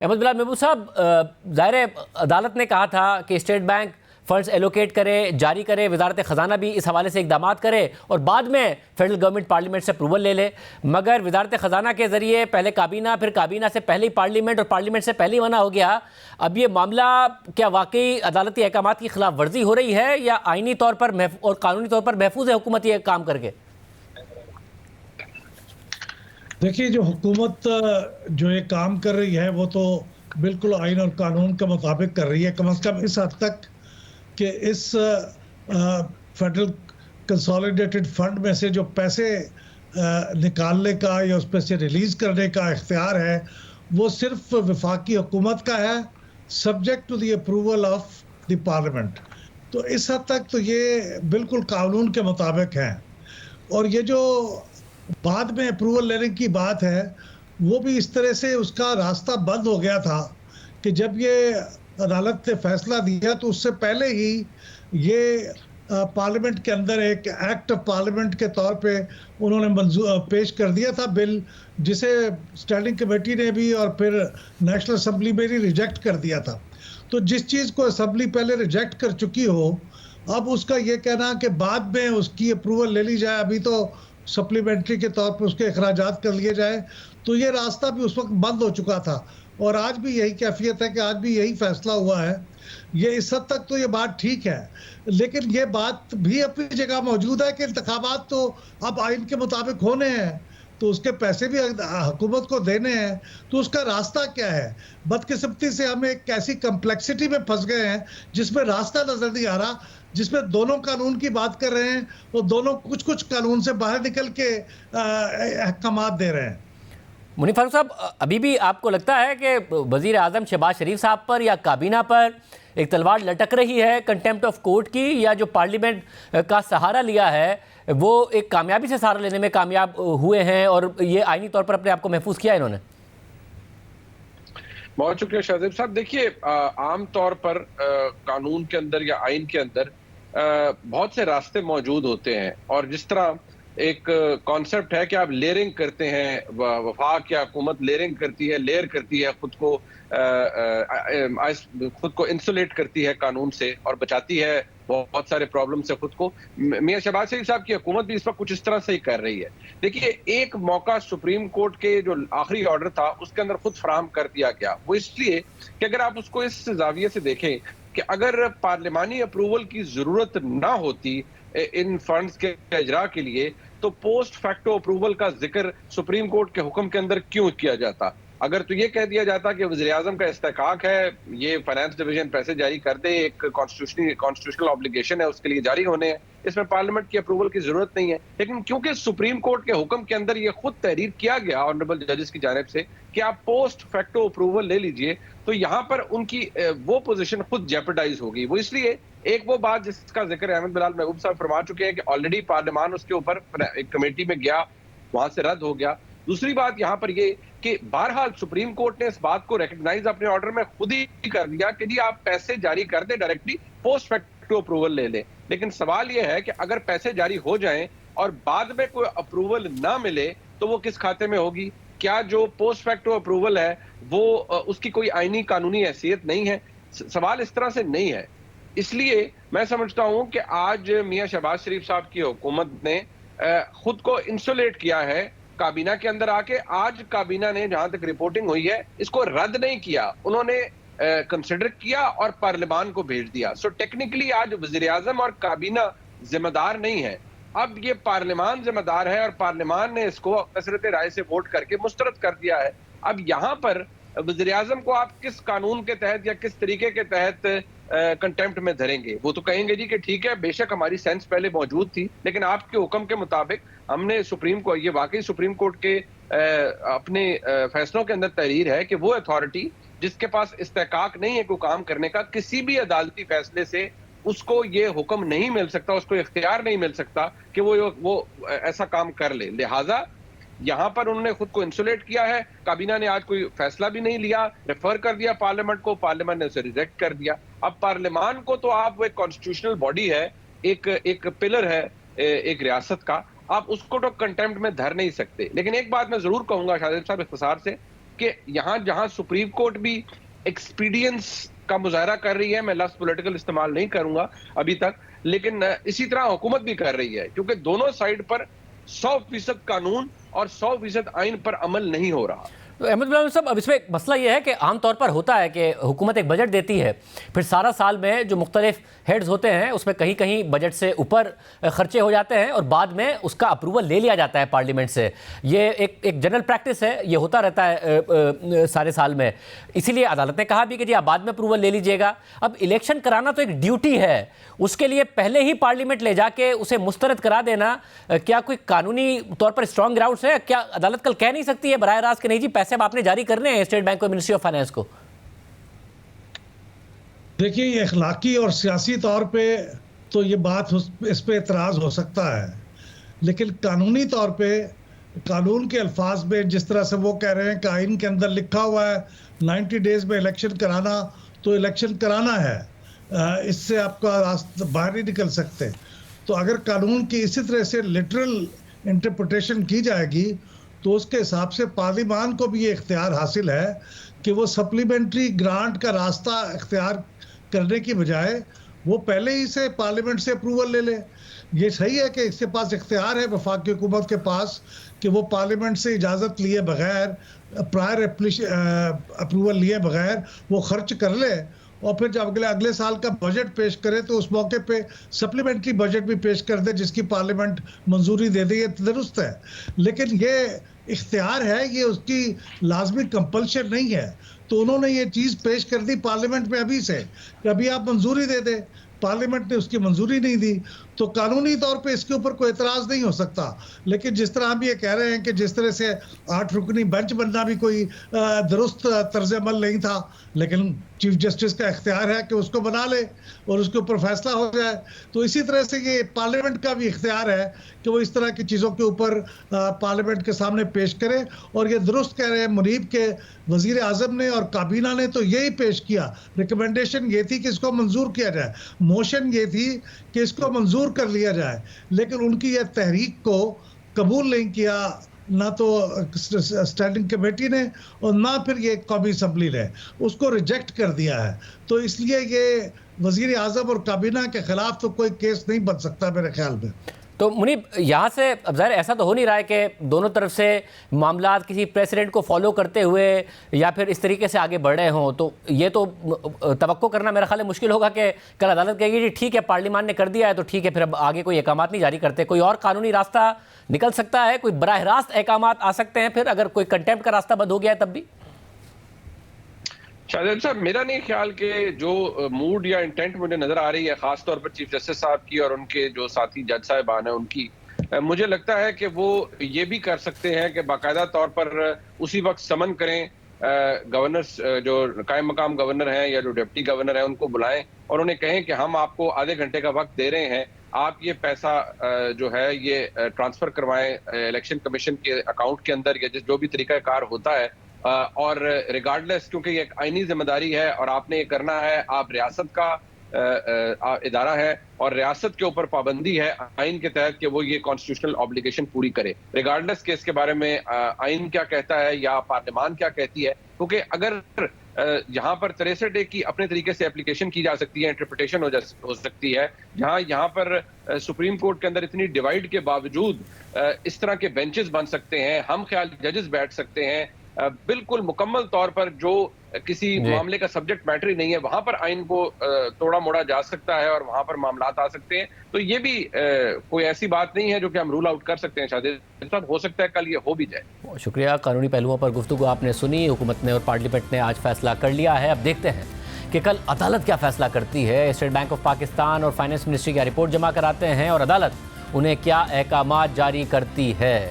अहमद बिलाल महबूब साहब, ज़ाहिर है अदालत ने कहा था कि स्टेट बैंक फंड्स एलोकेट करे, जारी करे, वजारत ख़जाना भी इस हवाले से इकदाम करे और बाद में फेडरल गवर्नमेंट पार्लियामेंट से अप्रूवल ले ले। मगर वजारत ख़जाना के ज़रिए पहले काबीना, फिर काबीना से पहले ही पार्लियामेंट और पार्लियामेंट से पहले ही मना हो गया। अब ये मामला क्या वाकई अदालती अहकामात की खिलाफ वर्जी हो रही है या आइनी तौर पर और कानूनी तौर पर महफूज है हुकूमत ये काम करके? देखिए, जो हुकूमत जो ये काम कर रही है वो तो बिल्कुल आइन और कानून के मुताबिक कर रही है, कम से कम इस हद तक कि इस फेडरल कंसोलिडेटेड फंड में से जो पैसे निकालने का या उस पर से रिलीज करने का इख्तियार है वो सिर्फ वफाकी हुकूमत का है, subject to the approval of the parliament. तो इस हद तक तो ये बिल्कुल कानून के मुताबिक है। और ये जो बाद में अप्रूवल लेने की बात है वो भी इस तरह से उसका रास्ता बंद हो गया था कि जब ये अदालत ने फैसला दिया तो उससे पहले ही ये पार्लियामेंट के अंदर एक एक्ट ऑफ पार्लियामेंट के तौर पे उन्होंने पेश कर दिया था बिल, जिसे स्टैंडिंग कमेटी ने भी और फिर नेशनल असेंबली में भी रिजेक्ट कर दिया था। तो जिस चीज़ को असेंबली पहले रिजेक्ट कर चुकी हो, अब उसका ये कहना कि बाद में उसकी अप्रूवल ले ली जाए, अभी तो सप्लीमेंट्री के तौर पर उसके अखराजात कर लिए जाए, तो ये रास्ता भी उस वक्त बंद हो चुका था। और आज भी यही कैफियत है कि आज भी यही फैसला हुआ है। ये इस हद तक तो ये बात ठीक है, लेकिन ये बात भी अपनी जगह मौजूद है कि इंतखाबात तो अब आइन के मुताबिक होने हैं, तो उसके पैसे भी हुकूमत को देने हैं, तो उसका रास्ता क्या है? बदकिस्मती से हम एक ऐसी कम्प्लेक्सिटी में फंस गए हैं जिसमें रास्ता नजर नहीं आ रहा, जिसमें दोनों कानून की बात कर रहे हैं और दोनों कुछ कुछ कानून से बाहर निकल के अहकामात दे रहे हैं। मुनीर फारूक साहब, अभी भी आपको लगता है कि वज़ीर आज़म शहबाज शरीफ साहब पर या काबीना पर एक तलवार लटक रही है कंटेम्प्ट ऑफ कोर्ट की, या जो पार्लियामेंट का सहारा लिया है वो एक कामयाबी से सहारा लेने में कामयाब हुए हैं और ये आईनी तौर पर अपने आप को महफूज किया इन्होंने? बहुत शुक्रिया शाहजेब साहब। देखिए, आम तौर पर कानून के अंदर या आइन के अंदर बहुत से रास्ते मौजूद होते हैं, और जिस तरह एक कॉन्सेप्ट है कि आप लेयरिंग करते हैं, वफाक या हुकूमत लेयरिंग करती है, लेयर करती है, खुद को इंसुलेट करती है कानून से और बचाती है बहुत सारे प्रॉब्लम से खुद को। मियां शहबाज शरीफ साहब की हुकूमत भी इस वक्त कुछ इस तरह से ही कर रही है। देखिए, एक मौका सुप्रीम कोर्ट के जो आखिरी ऑर्डर था उसके अंदर खुद फराहम कर दिया गया। वो इसलिए कि अगर आप उसको इस जाविये से देखें कि अगर पार्लियामानी अप्रूवल की जरूरत ना होती इन फंड्स के इजरा के लिए, तो पोस्ट फैक्टो अप्रूवल का जिक्र सुप्रीम कोर्ट के हुक्म के अंदर क्यों किया जाता? अगर तो ये कह दिया जाता कि वज़ीर आज़म का इस्तेकाक है, ये फाइनेंस डिवीजन पैसे जारी कर दे, एक कॉन्स्टिट्यूशनल ऑब्लिगेशन है, उसके लिए जारी होने हैं, इसमें पार्लियामेंट की अप्रूवल की जरूरत नहीं है। लेकिन क्योंकि सुप्रीम कोर्ट के हुक्म के अंदर ये खुद तहरीर किया गया ऑनरेबल जजेस की जानिब से कि आप पोस्ट फैक्टो अप्रूवल ले लीजिए, तो यहाँ पर उनकी वो पोजीशन खुद जेपरडाइज होगी। वो इसलिए, एक वो बात जिसका जिक्र अहमद बिलाल महबूब साहब फरमा चुके हैं कि ऑलरेडी पार्लियामान उसके ऊपर एक कमेटी में गया, वहां से रद्द हो गया। दूसरी बात यहाँ पर ये कि बहरहाल सुप्रीम कोर्ट ने इस बात को रिकॉग्नाइज अपने ऑर्डर में खुद ही कर दिया कि जी आप पैसे जारी कर दें, डायरेक्टली पोस्ट फैक्टो अप्रूवल ले लें। लेकिन सवाल यह है कि अगर पैसे जारी हो जाएं और बाद में कोई अप्रूवल ना मिले तो वो किस खाते में होगी? क्या जो पोस्ट फैक्टो अप्रूवल है वो उसकी कोई आईनी कानूनी हैसियत नहीं है? सवाल इस तरह से नहीं है। इसलिए मैं समझता हूं कि आज मियां शहबाज शरीफ साहब की हुकूमत ने खुद को इंसुलेट किया है काबीना के अंदर आके। आज काबीना ने, जहां तक रिपोर्टिंग हुई है, इसको रद्द नहीं किया, उन्होंने कंसिडर किया और पार्लियामान को भेज दिया। सो टेक्निकली आज वज़ीर आज़म और काबीना जिम्मेदार नहीं है, अब ये पार्लियामान जिम्मेदार है और पार्लियामान ने इसको कसरत राय से वोट करके मुस्तरद कर दिया है। अब यहाँ पर वज़ीर आज़म को आप किस कानून के तहत या किस तरीके के तहत कंटेम्प्ट में धरेंगे? वो तो कहेंगे जी कि ठीक है, बेशक हमारी सेंस पहले मौजूद थी, लेकिन आपके हुक्म के मुताबिक हमने सुप्रीम को, ये वाकई सुप्रीम कोर्ट के अपने फैसलों के अंदर तहरीर है कि वो अथॉरिटी जिसके पास इस्तेकाक नहीं है कोई काम करने का, किसी भी अदालती फैसले से उसको ये हुक्म नहीं मिल सकता, उसको इख्तियार नहीं मिल सकता कि वो ऐसा काम कर ले। लिहाजा यहाँ पर उन्होंने खुद को इंसुलेट किया है। काबीना ने आज कोई फैसला भी नहीं लिया, रेफर कर दिया पार्लियामेंट को, पार्लियामेंट ने उसे रिजेक्ट कर दिया। अब पार्लियामान को तो आप, वो एक कॉन्स्टिट्यूशनल बॉडी है, एक पिलर है एक रियासत का, आप उसको तो कंटेम्प्ट में धर नहीं सकते। लेकिन एक बात मैं जरूर कहूंगा शाहजेब साहब इख्तिसार से, कि यहाँ जहां सुप्रीम कोर्ट भी एक्सपीडियंस का मुजाहरा कर रही है, मैं लफ्ज पॉलिटिकल इस्तेमाल नहीं करूंगा अभी तक, लेकिन इसी तरह हुकूमत भी कर रही है, क्योंकि दोनों साइड पर 100% कानून और 100% आइन पर अमल नहीं हो रहा। तो अहमद बिलावल साहब, अब इसमें मसला यह है कि आमतौर पर होता है कि हुकूमत एक बजट देती है, फिर सारा साल में जो मुख्तलिफ हेड्स होते हैं उसमें कहीं कहीं बजट से ऊपर खर्चे हो जाते हैं और बाद में उसका अप्रूवल ले लिया जाता है पार्लियामेंट से। ये एक जनरल प्रैक्टिस है, ये होता रहता है सारे साल में। इसीलिए अदालत ने कहा भी कि जी आप बाद में अप्रूवल ले लीजिएगा। अब इलेक्शन कराना तो एक ड्यूटी है, उसके लिए पहले ही पार्लियामेंट ले जाके उसे मुस्तरद करा देना क्या कोई कानूनी तौर पर स्ट्रॉन्ग ग्राउंड्स है? क्या अदालत कल कह नहीं सकती है बराह रास्त कि नहीं जी पैसे अब आपने जारी करने हैं स्टेट बैंक को, मिनिस्ट्री ऑफ फाइनेंस को? देखिए, ये अखलाकी और सियासी तौर पे तो ये बात इस पे एतराज़ हो सकता है, लेकिन कानूनी तौर पे कानून के अल्फाज में जिस तरह से वो कह रहे हैं कि आइन के अंदर लिखा हुआ है 90 डेज में इलेक्शन कराना, तो इलेक्शन कराना है, इससे आपका रास्ता बाहर नहीं निकल सकते। तो अगर कानून की इसी तरह से लिटरल इंटरप्रिटेशन की जाएगी तो उसके हिसाब से पार्लियामान को भी ये इख्तियार हासिल है कि वो सप्लीमेंट्री ग्रांट का रास्ता इख्तियार करने की बजाय वो पहले ही से पार्लियामेंट से अप्रूवल ले ले। ये सही है कि इसके पास इख्तियार है वफाकी हुकूमत के पास कि वो पार्लियामेंट से इजाज़त लिए बगैर, प्रायर अप्रूवल लिए बगैर वो खर्च कर ले और फिर जब अगले साल का बजट पेश करे तो उस मौके पे सप्लीमेंट्री बजट भी पेश कर दे जिसकी पार्लियामेंट मंजूरी दे दे। ये दुरुस्त है, लेकिन ये इख्तियार है, ये उसकी लाजमी कंपल्शन नहीं है। तो उन्होंने ये चीज़ पेश कर दी पार्लियामेंट में अभी से कि अभी आप मंजूरी दे दे, पार्लियामेंट ने उसकी मंजूरी नहीं दी, तो कानूनी तौर पे इसके ऊपर कोई एतराज़ नहीं हो सकता। लेकिन जिस तरह हम ये कह रहे हैं कि जिस तरह से 8 रुकनी बेंच बनना भी कोई दुरुस्त तर्ज अमल नहीं था, लेकिन चीफ जस्टिस का इख्तियार है कि उसको बना ले और उसके ऊपर फैसला हो जाए। तो इसी तरह से ये पार्लियामेंट का भी इख्तियार है कि वो इस तरह की चीज़ों के ऊपर पार्लियामेंट के सामने पेश करे। और ये दुरुस्त कह रहे हैं मुनीब के वज़ीर आज़म ने और काबीना ने तो यही पेश किया, रिकमेंडेशन ये थी कि इसको मंजूर किया जाए, मोशन ये थी कि इसको मंजूर कर लिया जाए, लेकिन उनकी यह तहरीक को कबूल नहीं किया ना तो स्टैंडिंग कमेटी ने और ना फिर ये कौमी असम्बली ने, उसको रिजेक्ट कर दिया है। तो इसलिए ये वज़ीर आज़म और काबीना के खिलाफ तो कोई केस नहीं बन सकता मेरे ख्याल में। तो मुनीब, यहाँ से अब ज़ाहिर ऐसा तो हो नहीं रहा है कि दोनों तरफ से मामला किसी प्रेसिडेंट को फॉलो करते हुए या फिर इस तरीके से आगे बढ़ रहे हों, तो ये तो तवक्को करना मेरा ख्याल है मुश्किल होगा कि कल अदालत कहेगी जी ठीक है पार्लियामान ने कर दिया है तो ठीक है, फिर अब आगे कोई अहकामात नहीं जारी करते। कोई और कानूनी रास्ता निकल सकता है, कोई बराह रास्त अहकामात आ सकते हैं फिर अगर कोई कंटेम्प्ट का रास्ता बंद हो गया है तब भी? शाहजाद साहब, मेरा नहीं ख्याल कि जो मूड या इंटेंट मुझे नजर आ रही है खास तौर पर चीफ जस्टिस साहब की और उनके जो साथी जज साहिबान हैं उनकी, मुझे लगता है कि वो ये भी कर सकते हैं कि बाकायदा तौर पर उसी वक्त समन करें गवर्नर, जो कायम मकाम गवर्नर हैं या जो डिप्टी गवर्नर हैं, उनको बुलाएं और उन्हें कहें कि हम आपको आधे घंटे का वक्त दे रहे हैं, आप ये पैसा जो है ये ट्रांसफर करवाएं इलेक्शन कमीशन के अकाउंट के अंदर या जो भी तरीकाकार होता है। और रिगार्डलेस, क्योंकि ये एक आईनी जिम्मेदारी है और आपने ये करना है, आप रियासत का इदारा है और रियासत के ऊपर पाबंदी है आइन के तहत कि वो ये कॉन्स्टिट्यूशनल ऑब्लिगेशन पूरी करे, रिगार्डलेस के इसके बारे में आइन क्या कहता है या पार्लियामान क्या कहती है। क्योंकि अगर यहाँ पर 63 डे की अपने तरीके से एप्लीकेशन की जा सकती है, इंटरप्रिटेशन हो सकती है, यहाँ पर सुप्रीम कोर्ट के अंदर इतनी डिवाइड के बावजूद इस तरह के बेंचेस बन सकते हैं, हम ख्याल जजेस बैठ सकते हैं, बिल्कुल मुकम्मल तौर पर जो किसी मामले का सब्जेक्ट मैटर ही नहीं है वहां पर आइन को तोड़ा मोड़ा जा सकता है और वहां पर मामलात आ सकते हैं। तो ये भी कोई ऐसी बात नहीं है जो कि हम रूल आउट कर सकते हैं। शायद हो सकता है कल ये हो भी जाए। शुक्रिया। कानूनी पहलुओं पर गुफ्तगू आपने सुनी, हुकूमत ने और पार्लियामेंट ने आज फैसला कर लिया है। अब देखते हैं कि कल अदालत क्या फैसला करती है। स्टेट बैंक ऑफ पाकिस्तान और फाइनेंस मिनिस्ट्री की रिपोर्ट जमा कराते हैं और अदालत उन्हें क्या अहकामात जारी करती है।